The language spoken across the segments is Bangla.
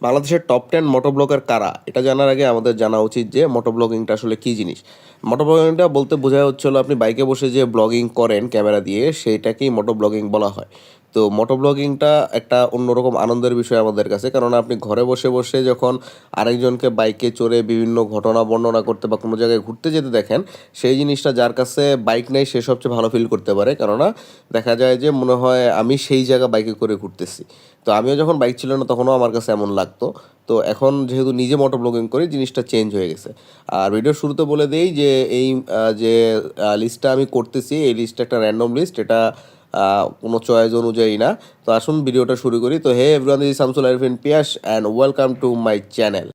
বাংলাদেশের টপ 10 মোটোব্লগার কারা এটা জানার আগে আমাদের জানা উচিত যে মোটোব্লগিংটা আসলে কী জিনিস। মোটোব্লগিংটা বলতে বোঝা হচ্ছিল আপনি বাইকে বসে যে ব্লগিং করেন ক্যামেরা দিয়ে সেইটাকেই মোটোব্লগিং বলা হয়। তো মোটোব্লগিংটা একটা অন্যরকম আনন্দের বিষয় আমাদের কাছে, কারণ আপনি ঘরে বসে বসে যখন আরেকজনকে বাইকে চড়ে বিভিন্ন ঘটনা বর্ণনা করতে বা কোনো জায়গায় ঘুরতে যেতে দেখেন, সেই জিনিসটা যার কাছে বাইক নেই সে সবচেয়ে ভালো ফিল করতে পারে। কেননা দেখা যায় যে মনে হয় আমি সেই জায়গা বাইকে করে ঘুরতেছি। তো আমিও যখন বাইক ছিল না তখনও আমার কাছে এমন লাগতো। তো এখন যেহেতু নিজে মোটর ব্লগিং করি, জিনিসটা চেঞ্জ হয়ে গেছে। আর ভিডিওর শুরুতে বলে দেই যে এই যে লিস্টটা আমি করতেছি, এই লিস্টটা একটা র্যান্ডম লিস্ট, এটা কোনো চয়েস অনুযায়ী না। তো আসুন ভিডিওটা শুরু করি। তো hey everyone, this is Shamsul Arifin Piyas and welcome to my channel.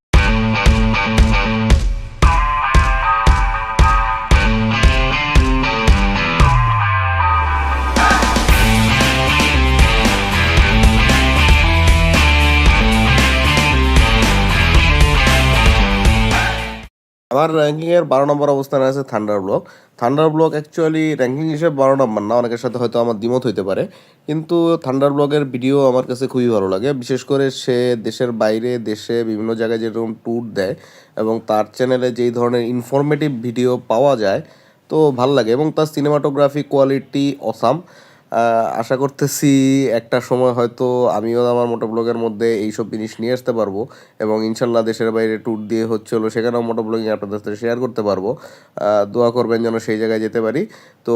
আমার র্যাঙ্কিংয়ের 12 নম্বর অবস্থানে আছে thunder block. Thunder block actually ranking হিসেবে 12 নম্বর না, অনেকের সাথে হয়তো আমার দ্বিমত হইতে পারে, কিন্তু থান্ডার ব্লগের ভিডিও আমার কাছে খুবই ভালো লাগে। বিশেষ করে সে দেশের বাইরে দেশে বিভিন্ন জায়গায় যেরকম ট্যুর দেয় এবং তার চ্যানেলে যেই ধরনের ইনফরমেটিভ ভিডিও পাওয়া যায়, তো ভাল লাগে। এবং তার সিনেমাটোগ্রাফি কোয়ালিটি অসাম। আশা করতেছি একটা সময় হয়তো আমিও আমার মোটোব্লগের মধ্যে এইসব জিনিস নিয়ে আসতে পারবো এবং ইনশাল্লাহ দেশের বাইরে ট্যুর দিয়ে হচ্ছিলো সেখানেও মোটোব্লগিং আপনাদের সাথে শেয়ার করতে পারবো। দোয়া করবেন যেন সেই জায়গায় যেতে পারি। তো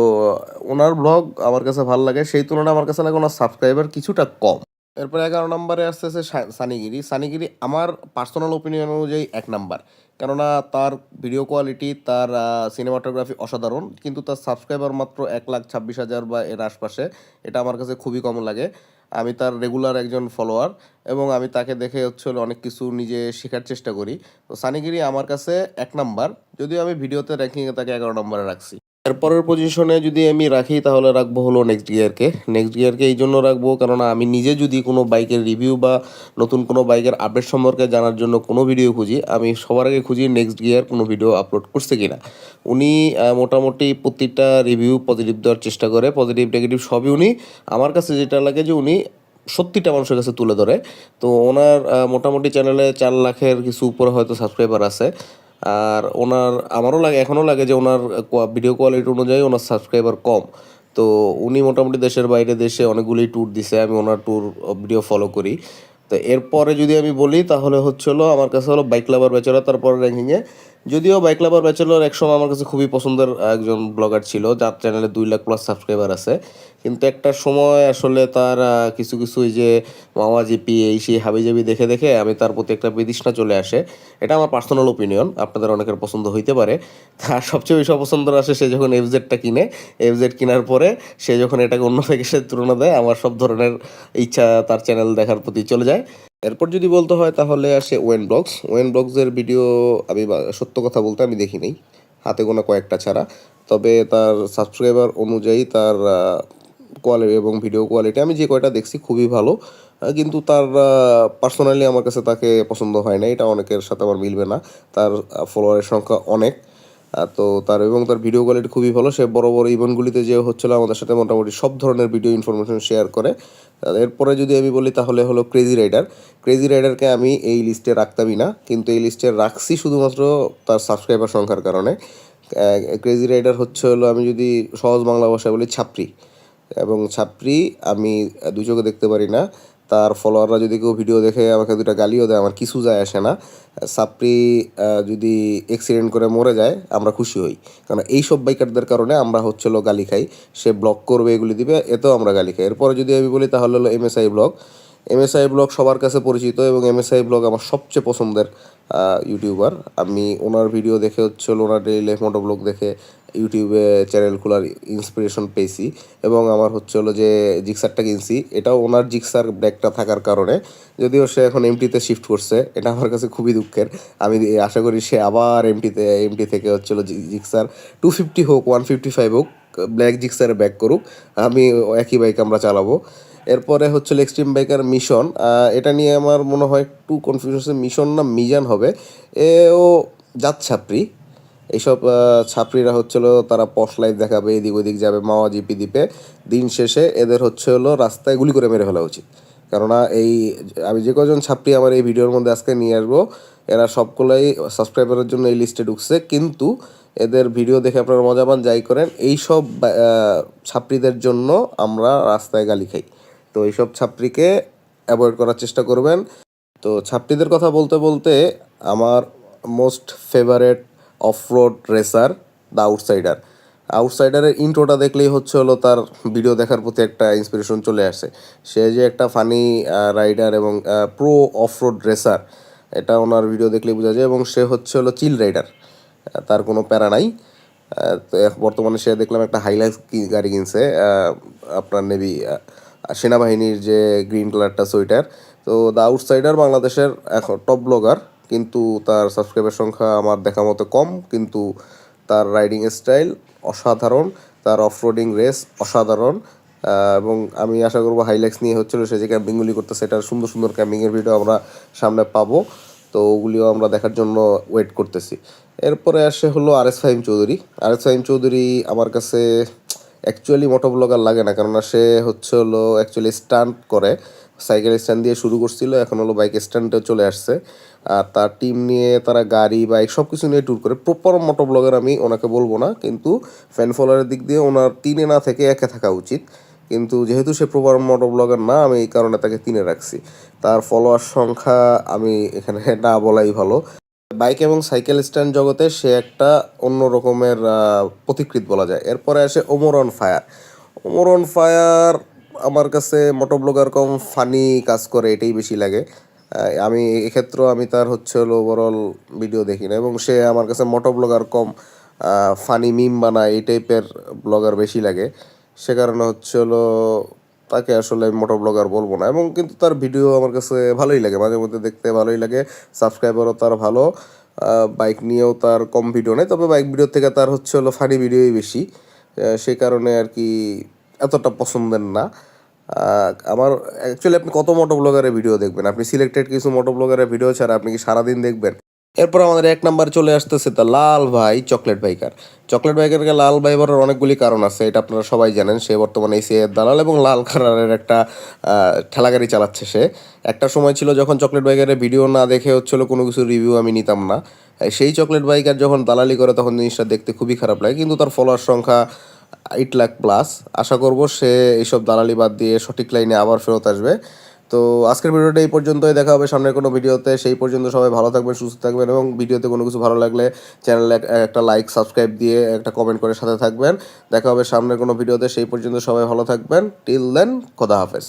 ওনার ব্লগ আমার কাছে ভালো লাগে, সেই তুলনায় আমার কাছে লাগে ওনার সাবস্ক্রাইবার কিছুটা কম। এরপরে 11 নম্বরে আসতেছে সানিগিরি। সানিগিরি আমার পার্সোনাল ওপিনিয়ন অনুযায়ী 1 নাম্বার। কেননা তার ভিডিও কোয়ালিটি, তার সিনেমাটোগ্রাফি অসাধারণ, কিন্তু তার সাবস্ক্রাইবার মাত্র 1,26,000 বা এর আশপাশে। এটা আমার কাছে খুবই কম লাগে। আমি তার রেগুলার একজন ফলোয়ার এবং আমি তাকে দেখে হলো অনেক কিছু নিজে শেখার চেষ্টা করি। তো সানিগিরি আমার কাছে 1 নাম্বার, যদিও আমি ভিডিওতে র্যাঙ্কিংয়ে তাকে 11 নম্বরে রাখছি। এরপরের পজিশনে যদি আমি রাখি তাহলে রাখবো হলো নেক্সট গিয়ারকে। নেক্সট গিয়ারকে এই জন্য রাখবো কেননা আমি নিজে যদি কোনো বাইকের রিভিউ বা নতুন কোনো বাইকের আপডেট সম্পর্কে জানার জন্য কোনো ভিডিও খুঁজি, আমি সবার আগে খুঁজি নেক্সট গিয়ার কোনো ভিডিও আপলোড করছে কিনা। উনি মোটামুটি প্রতিটা রিভিউ পজিটিভ দেওয়ার চেষ্টা করে, পজিটিভ নেগেটিভ সবই উনি। আমার কাছে যেটা লাগে যে উনি সত্যিটা মানুষের কাছে তুলে ধরে। তো ওনার মোটামুটি চ্যানেলে 4 লাখের কিছু উপরে হয়তো সাবস্ক্রাইবার আছে। আর ওনার আমারও লাগে, এখনও লাগে যে ওনার ভিডিও কোয়ালিটি অনুযায়ী ওনার সাবস্ক্রাইবার কম। তো উনি মোটামুটি দেশের বাইরে দেশে অনেকগুলি ট্যুর দিছে, আমি ওনার ট্যুর ভিডিও ফলো করি। তো এরপরে যদি আমি বলি তাহলে হলো আমার কাছে হলো বাইক লাভার ব্যাচেলর তারপরে র্যাঙ্কিংয়ে। যদিও বাইক লাভার ব্যাচেলর একসময় আমার কাছে খুবই পছন্দের একজন ব্লগার ছিল, যার চ্যানেলে 2 লাখ+ সাবস্ক্রাইবার আছে। কিন্তু একটা সময় আসলে তার কিছু কিছু ওই যে মামা জিপি এই সেই হাবিজাবি দেখে দেখে আমি তার প্রতি একটা বিতৃষ্ণা চলে আসে। এটা আমার পার্সোনাল ওপিনিয়ন, আপনাদের অনেকের পছন্দ হইতে পারে। তার সবচেয়ে বেশি অপছন্দ আসে সে যখন এফজেডটা কিনে। এফজেড কেনার পরে সে যখন এটাকে অন্য প্যাকেজের তুলনা দেয়, আমার সব ধরনের ইচ্ছা তার চ্যানেল দেখার প্রতি চলে যায়। এরপর যদি বলতে হয় তাহলে আসে ওয়েন ব্লগস। ওয়েন ব্লগসের ভিডিও আমি সত্য কথা বলতে আমি দেখি নাই, হাতে গোনা কয়েকটা ছাড়া। তবে তার সাবস্ক্রাইবার অনুযায়ী তার কোয়ালিটি এবং ভিডিও কোয়ালিটি আমি যে কয়টা দেখছি খুবই ভালো। কিন্তু তার পার্সোনালি আমার কাছে তাকে পছন্দ হয় না, এটা অনেকের সাথে আমার মিলবে না। তার ফলোয়ারের সংখ্যা অনেক। তো তার ভিডিও কোয়ালিটি খুবই ভালো। সে বড় বড় ইভেন্টগুলিতে যে হচ্ছিলো আমাদের সাথে মোটামুটি সব ধরনের ভিডিও ইনফরমেশন শেয়ার করে। এরপরে যদি আমি বলি তাহলে হলো ক্রেজি রাইডার। ক্রেজি রাইডারকে আমি এই লিস্টে রাখতামই না, কিন্তু এই লিস্টে রাখছি শুধুমাত্র তার সাবস্ক্রাইবার সংখ্যার কারণে। ক্রেজি রাইডার হলো আমি যদি সহজ বাংলা ভাষায় বলি ছাপরি। এবং ছাপরি আমি দুই চোখে দেখতে পারি না। তার ফলোয়াররা যদি কেউ ভিডিও দেখে আমাকে দুটা গালিও দেয়, আমার কিছু যায় আসে না। ছাপরি যদি অ্যাক্সিডেন্ট করে মরে যায় আমরা খুশি হই, কারণ এইসব বাইকারদের কারণে আমরা হলো গালি খাই। সে ব্লগ করবে, এগুলি দিবে, এতেও আমরা গালি খাই। এরপরে যদি আমি বলি তাহলে হলো এমএসআই ব্লগ। এমএসআই ব্লগ সবার কাছে পরিচিত এবং এমএসআই ব্লগ আমার সবচেয়ে পছন্দের ইউটিউবার। আমি ওনার ভিডিও দেখে ওনার ডেইলি লাইফ মোটো ব্লগ দেখে ইউটিউবে চ্যানেল খোলার ইন্সপিরেশন পেয়েছি এবং আমার যে জিক্সারটা কিনছি এটাও ওনার জিক্সার ব্যাগটা থাকার কারণে। যদিও সে এখন এমটিতে শিফট করছে, এটা আমার কাছে খুবই দুঃখের। আমি আশা করি সে আবার এমটি থেকে জিক্সার 250 হোক 155 হোক ব্ল্যাক জিক্সারে ব্যাক করুক, আমি একই বাইক আমরা চালাবো। এরপরে এক্সট্রিম বাইকার মিশন। এটা নিয়ে আমার মনে হয় একটু কনফিউশন, মিশন না মিজান হবে। এও জাত ছাপরি। এইসব ছাপরিরা তারা পশ লাইফ দেখাবে, এদিক ওদিক যাবে, মাওয়া জিপি দ্বীপে। দিন শেষে এদের রাস্তায় গুলি করে মেরে ফেলা উচিত। কেননা এই আমি যে কজন ছাত্রী আমার এই ভিডিওর মধ্যে আজকে নিয়ে আসবো এরা সবগুলোই সাবস্ক্রাইবারের জন্য এই লিস্টে ঢুকছে, কিন্তু এদের ভিডিও দেখে আপনারা মজা পান যাই করেন, এইসব ছাত্রীদের জন্য আমরা রাস্তায় গালি খাই। তো এইসব ছাত্রীকে অ্যাভয়েড করার চেষ্টা করবেন। তো ছাত্রীদের কথা বলতে বলতে আমার most favourite of road racer the outsider. আউটসাইডারের ইন্ট্রোটা দেখলেই হচ্ছে হলো তার ভিডিও দেখার প্রতি একটা ইন্সপিরেশন চলে আসে। সে যে একটা ফানি রাইডার এবং প্রো অফ রোড রেসার, এটা ওনার ভিডিও দেখলেই বোঝা যায়। এবং সে হচ্ছে হলো চিল রাইডার, তার কোনো প্যারা নাই। তো বর্তমানে সে দেখলাম একটা হাইলাক্স গাড়ি কিনছে, আপনার নেভি সেনাবাহিনীর যে গ্রিন কালারটা সোয়েটার। তো দ্য আউটসাইডার বাংলাদেশের এখন টপ ব্লগার, কিন্তু তার সাবস্ক্রাইবার সংখ্যা আমার দেখা মতো কম, কিন্তু তার রাইডিং স্টাইল অসাধারণ, তার অফরোডিং রেস অসাধারণ। এবং আমি আশা করবো হাইলাক্স নিয়ে হচ্ছিলো সে যে ক্যাম্পিংগুলি করতেছে, এটার সুন্দর সুন্দর ক্যাম্পিংয়ের ভিডিও আমরা সামনে পাবো। তো ওগুলিও আমরা দেখার জন্য ওয়েট করতেছি। এরপরে আসে হলো ফাহিম চৌধুরী। ফাহিম চৌধুরী আমার কাছে অ্যাকচুয়ালি মোটো ব্লগার লাগে না, কেননা সে হচ্ছে হলো অ্যাকচুয়ালি স্টান্ট করে। সাইকেল স্ট্যান্ড দিয়ে শুরু করছিল, এখন হলো বাইক স্ট্যান্ডে চলে আসছে। আর তার টিম নিয়ে তারা গাড়ি বাইক সব কিছু নিয়ে ট্যুর করে। প্রপার মোটো ব্লগার আমি ওনাকে বলবো না, কিন্তু ফ্যান ফলোয়ারের দিক দিয়ে ওনার 3-এ না থেকে 1-এ থাকা উচিত। কিন্তু যেহেতু সে প্রপার মোটো ব্লগার না, আমি এই কারণে তাকে 3-এ রাখছি। তার ফলোয়ার সংখ্যা আমি এখানে না বলাই ভালো। বাইক এবং সাইকেল স্ট্যান্ড জগতে সে একটা অন্য রকমের পথিকৃৎ বলা যায়। এরপরে আসে Omar on fire. Omar on fire আমার কাছে মোটো ব্লগার কম ফানি কাজ করে, এটাই বেশি লাগে। আমি এক্ষেত্রেও আমি তার হচ্ছে হলো ওভারঅল ভিডিও দেখি না, এবং সে আমার কাছে মোটো ব্লগার কম ফানি মিম বানায় এই টাইপের ব্লগার বেশি লাগে। সে কারণে হচ্ছে হলো তাকে আসলে মোটো ব্লগার বলবো না। এবং কিন্তু তার ভিডিও আমার কাছে ভালোই লাগে, মাঝে মধ্যে দেখতে ভালোই লাগে। সাবস্ক্রাইবারও তার ভালো, বাইক নিয়েও তার কম ভিডিও নেই, তবে বাইক ভিডিও থেকে তার হচ্ছে হলো ফানি ভিডিওই বেশি। সেই কারণে আর কি এতটা পছন্দের না। আমার অ্যাকচুয়ালি আপনি কত মোটো ব্লগারের ভিডিও দেখবেন? আপনি সিলেক্টেড কিছু মোটো ব্লগারের ভিডিও ছাড়া আপনি কি সারাদিন দেখবেন? এরপর আমাদের 1 নাম্বারে চলে আসতেছে দ্য লাল ভাই চকলেট বাইকার। চকলেট বাইকারকে লাল ভাই বলার অনেকগুলি কারণ আছে, এটা আপনারা সবাই জানেন। সে বর্তমানে এসিআইয়ের দালাল এবং লাল কালারের একটা ঠেলাগাড়ি চালাচ্ছে সে। একটা সময় ছিল যখন চকলেট বাইকারের ভিডিও না দেখে হচ্ছিলো কোনো কিছু রিভিউ আমি নিতাম না। সেই চকলেট বাইকার যখন দালালি করে তখন জিনিসটা দেখতে খুবই খারাপ লাগে, কিন্তু তার ফলোয়ার সংখ্যা 8 লাখ প্লাস। আশা করব সে এইসব দালালি বাদ দিয়ে সঠিক লাইনে আবার ফেরত আসবে। তো আজকের ভিডিওটা এই পর্যন্তই, দেখা হবে সামনের কোনো ভিডিওতে। সেই পর্যন্ত সবাই ভালো থাকবেন, সুস্থ থাকবেন, এবং ভিডিওতে কোনো কিছু ভালো লাগলে চ্যানেলে একটা লাইক সাবস্ক্রাইব দিয়ে একটা কমেন্ট করে সাথে থাকবেন। দেখা হবে সামনের কোনো ভিডিওতে, সেই পর্যন্ত সবাই ভালো থাকবেন। টিল দেন, খোদা হাফেজ।